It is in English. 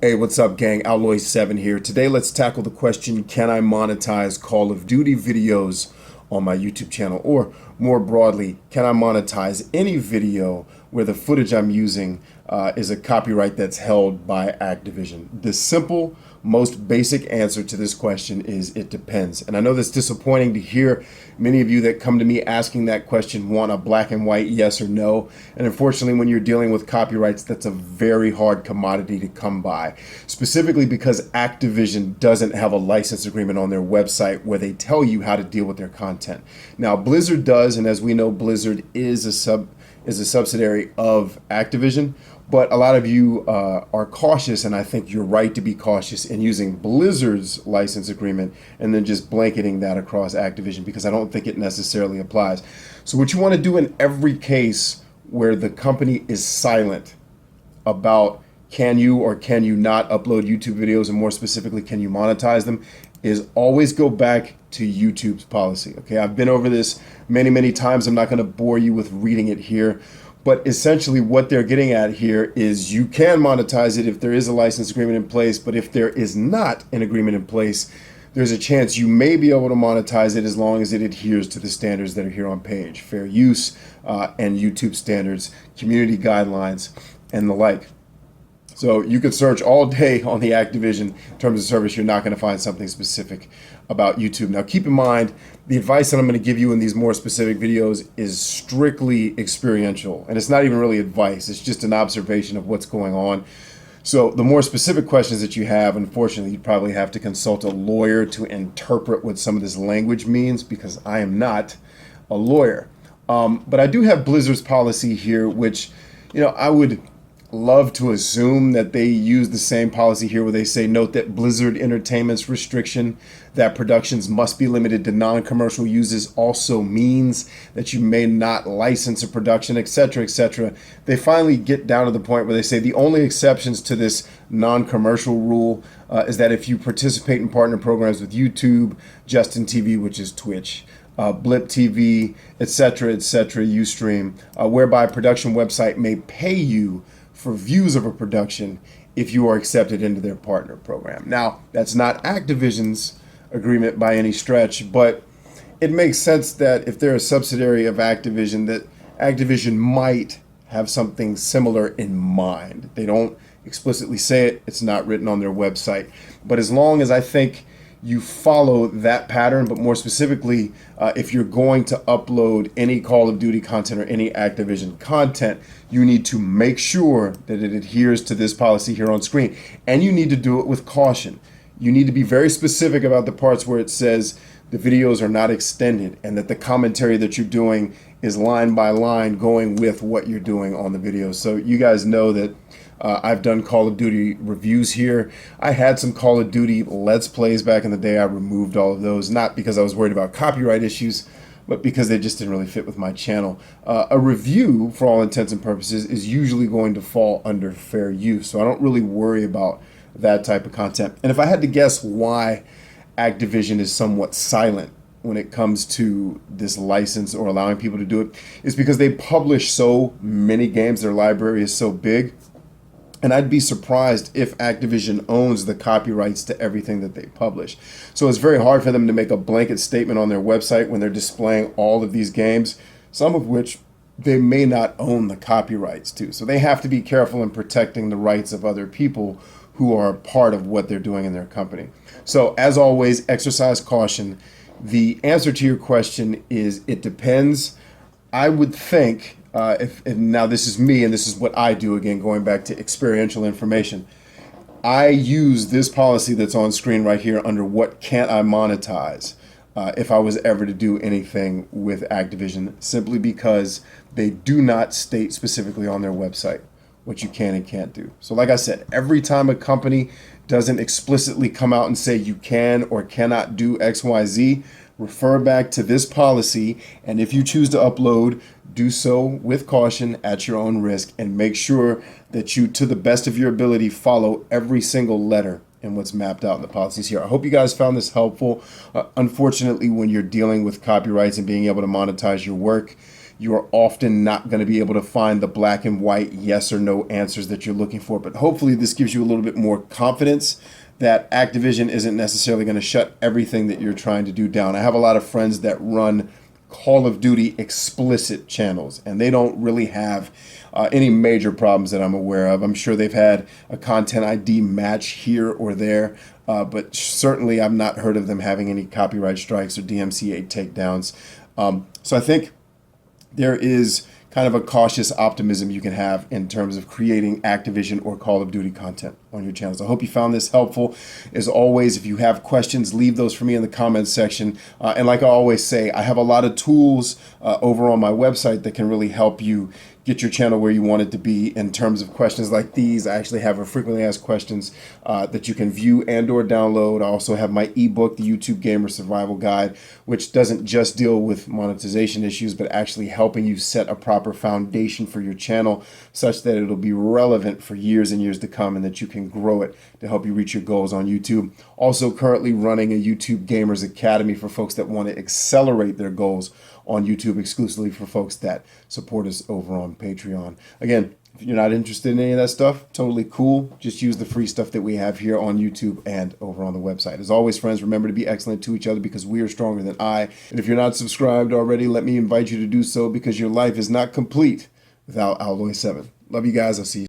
Hey, what's up, gang? Alloy7 here. Today, let's tackle the question, can I monetize Call of Duty videos on my YouTube channel? Or more broadly, can I monetize any video where the footage I'm using is a copyright that's held by Activision? The simple, most basic answer to this question is it depends. And I know that's disappointing to hear. Many of you that come to me asking that question want a black and white yes or no. And unfortunately, when you're dealing with copyrights, that's a very hard commodity to come by, specifically because Activision doesn't have a license agreement on their website where they tell you how to deal with their content. Now, Blizzard does, and as we know, Blizzard is a subsidiary of Activision. But a lot of you are cautious, and I think you're right to be cautious in using Blizzard's license agreement and then just blanketing that across Activision, because I don't think it necessarily applies. So what you want to do in every case where the company is silent about can you or can you not upload YouTube videos, and more specifically, can you monetize them, is always go back to YouTube's policy. Okay, I've been over this many times. I'm not going to bore you with reading it here. But essentially what they're getting at here is you can monetize it if there is a license agreement in place, but if there is not an agreement in place, there's a chance you may be able to monetize it as long as it adheres to the standards that are here on page: fair use and YouTube standards, community guidelines, and the like. So you could search all day on the Activision terms of service. You're not going to find something specific about YouTube. Now, keep in mind, the advice that I'm going to give you in these more specific videos is strictly experiential. And it's not even really advice. It's just an observation of what's going on. So the more specific questions that you have, unfortunately, you probably have to consult a lawyer to interpret what some of this language means, because I am not a lawyer. But I do have Blizzard's policy here, which, I would love to assume that they use the same policy here, where they say, note that Blizzard Entertainment's restriction that productions must be limited to non-commercial uses also means that you may not license a production, etc., etc. They finally get down to the point where they say the only exceptions to this non-commercial rule is that if you participate in partner programs with YouTube, Justin TV, which is Twitch, Blip TV, etc., etc., Ustream, whereby a production website may pay you for views of a production if you are accepted into their partner program. Now, that's not Activision's agreement by any stretch, but it makes sense that if they're a subsidiary of Activision, that Activision might have something similar in mind. They don't explicitly say it, it's not written on their website. But as long as I think you follow that pattern, but more specifically, if you're going to upload any Call of Duty content or any Activision content, you need to make sure that it adheres to this policy here on screen. And you need to do it with caution. You need to be very specific about the parts where it says the videos are not extended and that the commentary that you're doing is line by line going with what you're doing on the video. So you guys know that I've done Call of Duty reviews here. I had some Call of Duty Let's Plays back in the day. I removed all of those, not because I was worried about copyright issues, but because they just didn't really fit with my channel. A review, for all intents and purposes, is usually going to fall under fair use, so I don't really worry about that type of content. And if I had to guess why Activision is somewhat silent when it comes to this license or allowing people to do it, is because they publish so many games. Their library is so big. And I'd be surprised if Activision owns the copyrights to everything that they publish. So it's very hard for them to make a blanket statement on their website when they're displaying all of these games, some of which they may not own the copyrights to. So they have to be careful in protecting the rights of other people who are a part of what they're doing in their company. So as always, exercise caution. The answer to your question is it depends. I would think, and now this is me and this is what I do, again, going back to experiential information, I use this policy that's on screen right here under what can't I monetize if I was ever to do anything with Activision, simply because they do not state specifically on their website what you can and can't do. So like I said, every time a company doesn't explicitly come out and say you can or cannot do XYZ, refer back to this policy, and if you choose to upload, do so with caution at your own risk, and make sure that you, to the best of your ability, follow every single letter in what's mapped out in the policies here. I hope you guys found this helpful. Unfortunately, when you're dealing with copyrights and being able to monetize your work, you are often not going to be able to find the black and white yes or no answers that you're looking for. But hopefully this gives you a little bit more confidence that Activision isn't necessarily going to shut everything that you're trying to do down. I have a lot of friends that run Call of Duty explicit channels, and they don't really have any major problems that I'm aware of. I'm sure they've had a content ID match here or there, but certainly I've not heard of them having any copyright strikes or DMCA takedowns. So I think there is kind of a cautious optimism you can have in terms of creating Activision or Call of Duty content on your channels. I hope you found this helpful. As always, if you have questions, leave those for me in the comments section. And like I always say, I have a lot of tools over on my website that can really help you get your channel where you want it to be in terms of questions like these. I actually have a frequently asked questions that you can view and or download. I also have my ebook, the YouTube Gamer Survival Guide, which doesn't just deal with monetization issues, but actually helping you set a proper foundation for your channel such that it'll be relevant for years and years to come, and that you can grow it to help you reach your goals on YouTube. Also currently running a YouTube Gamers Academy for folks that want to accelerate their goals on YouTube, exclusively for folks that support us over on Patreon. Again, if you're not interested in any of that stuff, totally cool. Just use the free stuff that we have here on YouTube and over on the website. As always, friends, remember to be excellent to each other, because we are stronger than I. And if you're not subscribed already, let me invite you to do so, because your life is not complete without Alloy 7. Love you guys. I'll see you.